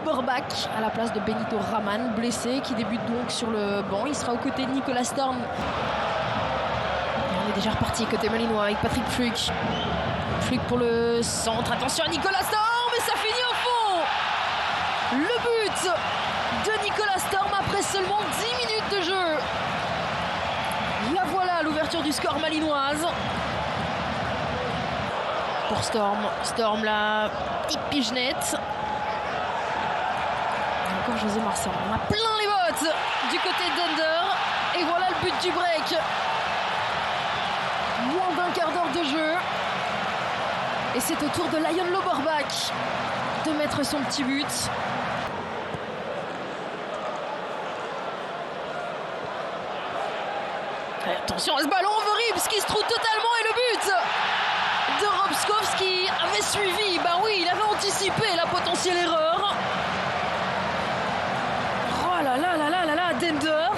Loberbach à la place de Benito Raman, blessé, qui débute donc sur le banc. Il sera aux côtés de Nicolas Storm. Et on est déjà reparti côté malinois avec Patrick Fluck. Fluck pour le centre. Attention à Nicolas Storm et ça finit au fond. Le but de Nicolas Storm après seulement 10 minutes de jeu. La voilà l'ouverture du score malinoise. Pour Storm. Storm, la petite pigenette. Et encore José Marsan. On a plein les bottes du côté d'Ender. Et voilà le but du break. Moins d'un quart d'heure de jeu. Et c'est au tour de Lion Loberbach de mettre son petit but. Et attention à ce ballon, Verrips qui se trouve totalement et le but de Robskov qui avait suivi. Ben oui, il avait anticipé la potentielle erreur. Oh là là là là là là, Dender.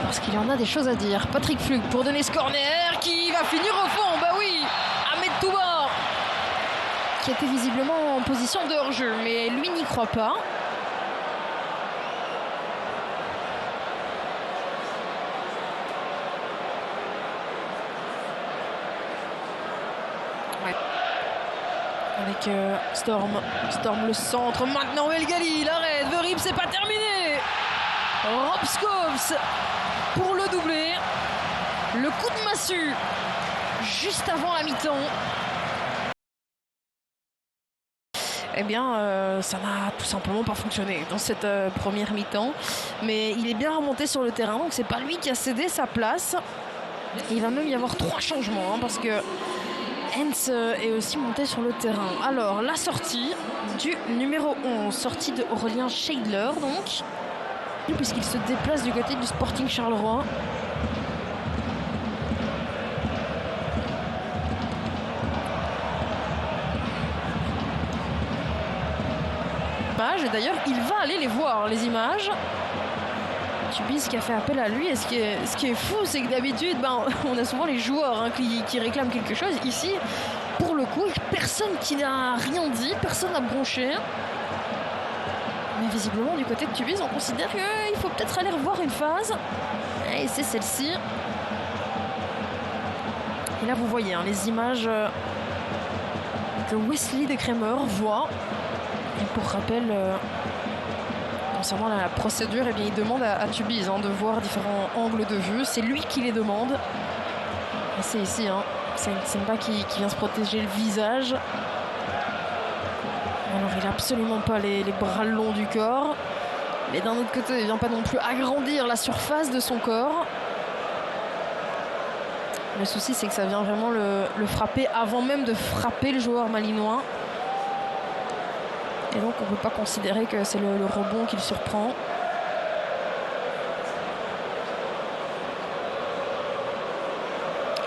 Parce qu'il y en a des choses à dire. Patrick Fluck pour donner ce corner qui va finir au fond. Ben oui, Ahmed Touba qui était visiblement en position de hors-jeu, mais lui n'y croit pas. Avec Storm le centre, maintenant El Ghali, il arrête, Verrips, c'est pas terminé. Robskov pour le doubler. Le coup de massue juste avant la mi-temps. Eh bien, ça n'a tout simplement pas fonctionné dans cette première mi-temps. Mais il est bien remonté sur le terrain, donc c'est pas lui qui a cédé sa place. Il va même y avoir 3 changements, parce que Hens est aussi monté sur le terrain. Alors, la sortie du numéro 11, sortie de Aurélien Scheidler, donc, puisqu'il se déplace du côté du Sporting Charleroi. Et d'ailleurs, il va aller les voir, les images. Tubize qui a fait appel à lui. Et ce qui est fou, c'est que d'habitude, on a souvent les joueurs qui réclament quelque chose. Ici, pour le coup, personne qui n'a rien dit, personne n'a bronché. Mais visiblement, du côté de Tubize, on considère qu'il faut peut-être aller revoir une phase. Et c'est celle-ci. Et là, vous voyez les images que Wesley de Kremer voit. Et pour rappel, concernant la procédure, eh bien, il demande à Tubize de voir différents angles de vue. C'est lui qui les demande. Et c'est ici, c'est Nsemba qui vient se protéger le visage. Alors, il n'a absolument pas les bras longs du corps. Mais d'un autre côté, il ne vient pas non plus agrandir la surface de son corps. Le souci, c'est que ça vient vraiment le frapper avant même de frapper le joueur malinois. Et donc on ne peut pas considérer que c'est le rebond qui le surprend.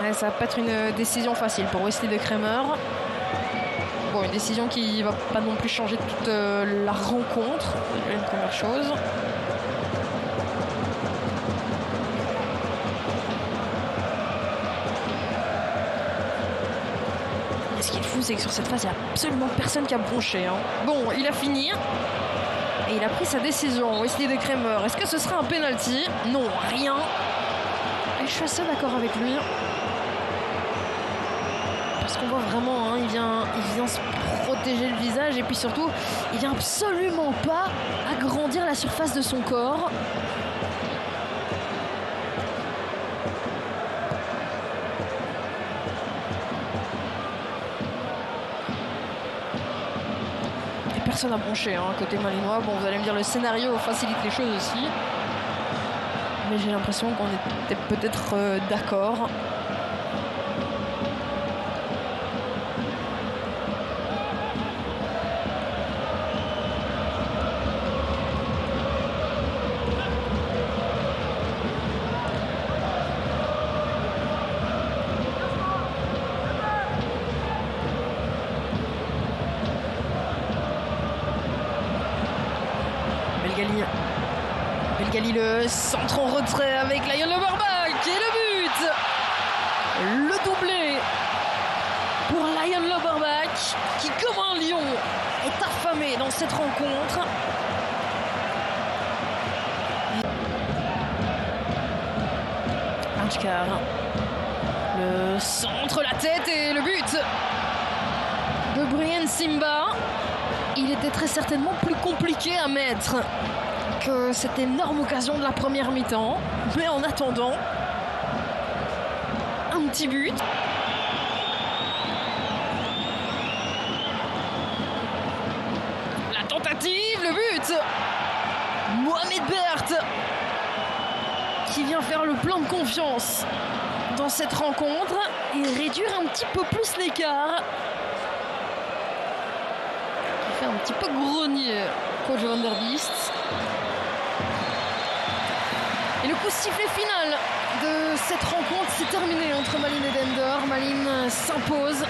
Ouais, ça va pas être une décision facile pour Wesley de Kremer. Bon, une décision qui ne va pas non plus changer toute la rencontre. C'est une première chose. Ce qui est fou, c'est que sur cette phase, il n'y a absolument personne qui a bronché. Bon, il a fini. Et il a pris sa décision. Wesley de Kremer. Est-ce que ce sera un penalty? Non, rien. Et je suis assez d'accord avec lui. Parce qu'on voit vraiment, il vient se protéger le visage. Et puis surtout, il vient absolument pas agrandir la surface de son corps. Personne n'a bronché côté malinois. Bon, vous allez me dire, le scénario facilite les choses aussi. Mais j'ai l'impression qu'on était peut-être d'accord. El Ghali, le centre en retrait avec Lion Loberbach et le but. Le doublé pour Lion Loberbach qui, comme un lion, jamais dans cette rencontre. Anchkar. Le centre, la tête et le but de Brian Simba. Il était très certainement plus compliqué à mettre que cette énorme occasion de la première mi-temps. Mais en attendant, un petit but. La tentative, le but. Mohamed Bert qui vient faire le plein de confiance dans cette rencontre et réduire un petit peu plus l'écart. Qui fait un petit peu grogner coach Van der Biest. Et le coup de sifflet final de cette rencontre, c'est terminé entre Malines et Dender. Malines s'impose.